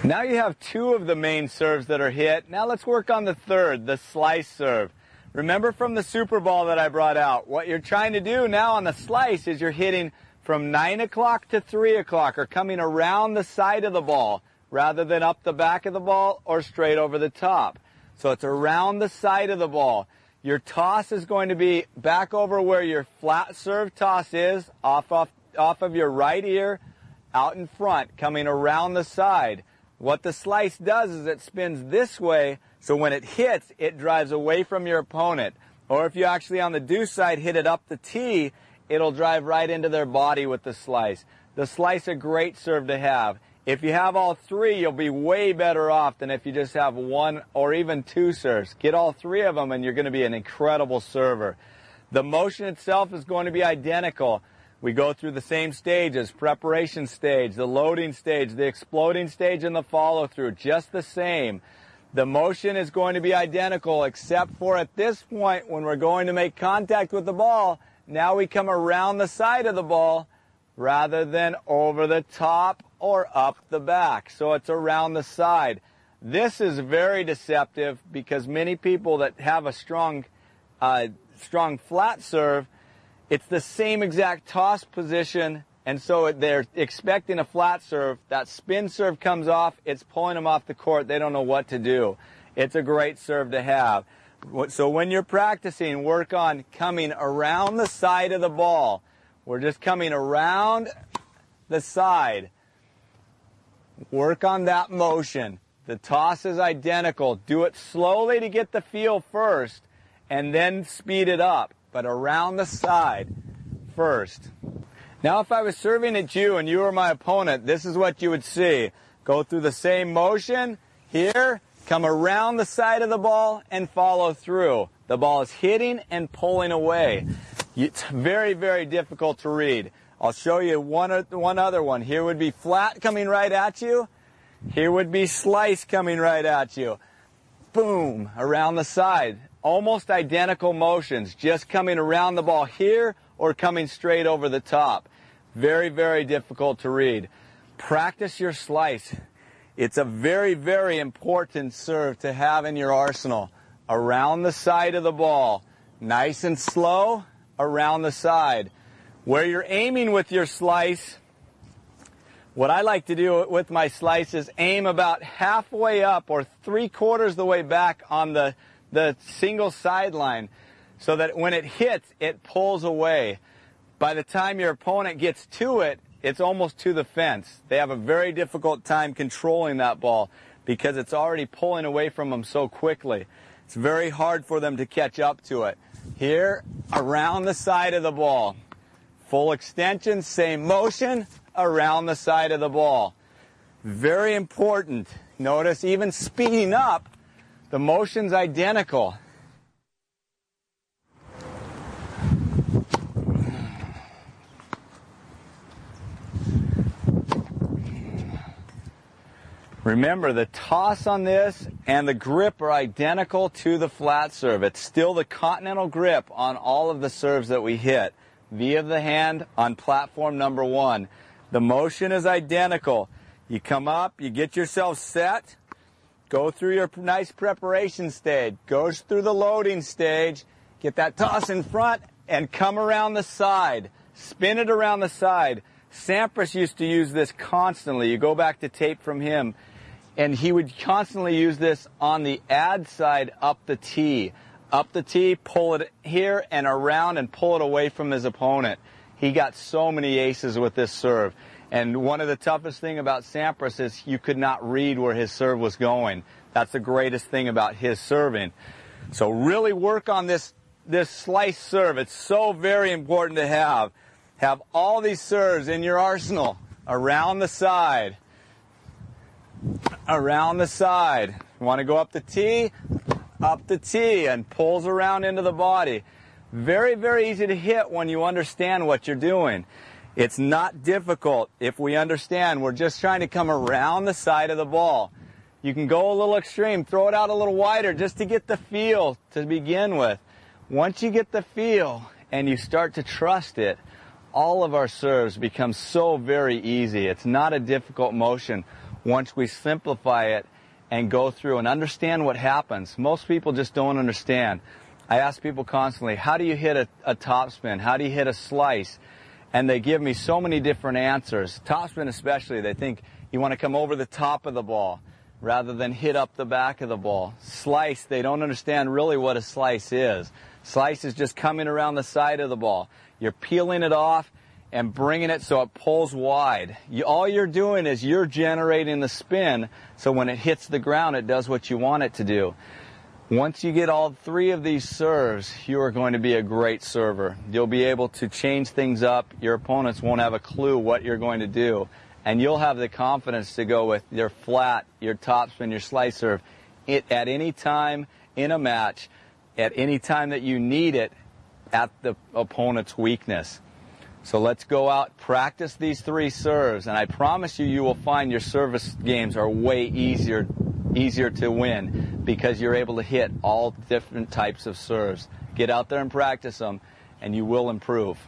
Now you have two of the main serves that are hit. Now let's work on the third, the slice serve. Remember from the Super Ball that I brought out, what you're trying to do now on the slice is you're hitting from 9 o'clock to 3 o'clock, or coming around the side of the ball rather than up the back of the ball or straight over the top. So it's around the side of the ball. Your toss is going to be back over where your flat serve toss is, off of your right ear, out in front, coming around the side. What the slice does is it spins this way, so when it hits, it drives away from your opponent. Or if you actually on the deuce side hit it up the tee, it'll drive right into their body with the slice. The slice a great serve to have. If you have all three, you'll be way better off than if you just have one or even two serves. Get all three of them and you're going to be an incredible server. The motion itself is going to be identical. We go through the same stages: preparation stage, the loading stage, the exploding stage, and the follow-through, just the same. The motion is going to be identical, except for at this point when we're going to make contact with the ball, now we come around the side of the ball rather than over the top or up the back. So it's around the side. This is very deceptive because many people that have a strong flat serve, it's the same exact toss position, and so they're expecting a flat serve. That spin serve comes off, it's pulling them off the court. They don't know what to do. It's a great serve to have. So when you're practicing, work on coming around the side of the ball. We're just coming around the side. Work on that motion. The toss is identical. Do it slowly to get the feel first, and then speed it up. But around the side first. Now if I was serving at you and you were my opponent, this is what you would see. Go through the same motion here, come around the side of the ball and follow through. The ball is hitting and pulling away. It's very, very difficult to read. I'll show you one other one. Here would be flat coming right at you. Here would be slice coming right at you. Boom, around the side. Almost identical motions, just coming around the ball here or coming straight over the top. Very, very difficult to read. Practice your slice. It's a very, very important serve to have in your arsenal. Around the side of the ball. Nice and slow, around the side. Where you're aiming with your slice, what I like to do with my slice is aim about halfway up or 3/4 the way back on the single sideline, so that when it hits, it pulls away. By the time your opponent gets to it, it's almost to the fence. They have a very difficult time controlling that ball because it's already pulling away from them so quickly. It's very hard for them to catch up to it. Here, around the side of the ball. Full extension, same motion, around the side of the ball. Very important. Notice even speeding up, the motion's identical. Remember, the toss on this and the grip are identical to the flat serve. It's still the continental grip on all of the serves that we hit. V of the hand on platform number 1. The motion is identical. You come up, you get yourself set, go through your nice preparation stage, goes through the loading stage, get that toss in front, and come around the side. Spin it around the side. Sampras used to use this constantly. You go back to tape from him, and he would constantly use this on the ad side up the tee. Up the tee, pull it here and around and pull it away from his opponent. He got so many aces with this serve. And one of the toughest thing about Sampras is you could not read where his serve was going. That's the greatest thing about his serving. So really work on this slice serve. It's so very important to have. Have all these serves in your arsenal. Around the side. Around the side. You want to go up the tee and pulls around into the body. Very, very easy to hit when you understand what you're doing. It's not difficult if we understand. We're just trying to come around the side of the ball. You can go a little extreme, throw it out a little wider just to get the feel to begin with. Once you get the feel and you start to trust it, all of our serves become so very easy. It's not a difficult motion. once we simplify it and go through and understand what happens. Most people just don't understand. I ask people constantly, how do you hit a topspin? How do you hit a slice? And they give me so many different answers. Topspin especially, they think you want to come over the top of the ball rather than hit up the back of the ball. Slice, they don't understand really what a slice is. Slice is just coming around the side of the ball. You're peeling it off and bringing it so it pulls wide. All you're doing is you're generating the spin, so when it hits the ground, it does what you want it to do. Once you get all three of these serves, you are going to be a great server. You'll be able to change things up. Your opponents won't have a clue what you're going to do. And you'll have the confidence to go with your flat, your topspin, your slice serve at any time in a match, at any time that you need it at the opponent's weakness. So let's go out, practice these three serves, and I promise you, you will find your service games are way easier to win because you're able to hit all different types of serves. Get out there and practice them, and you will improve.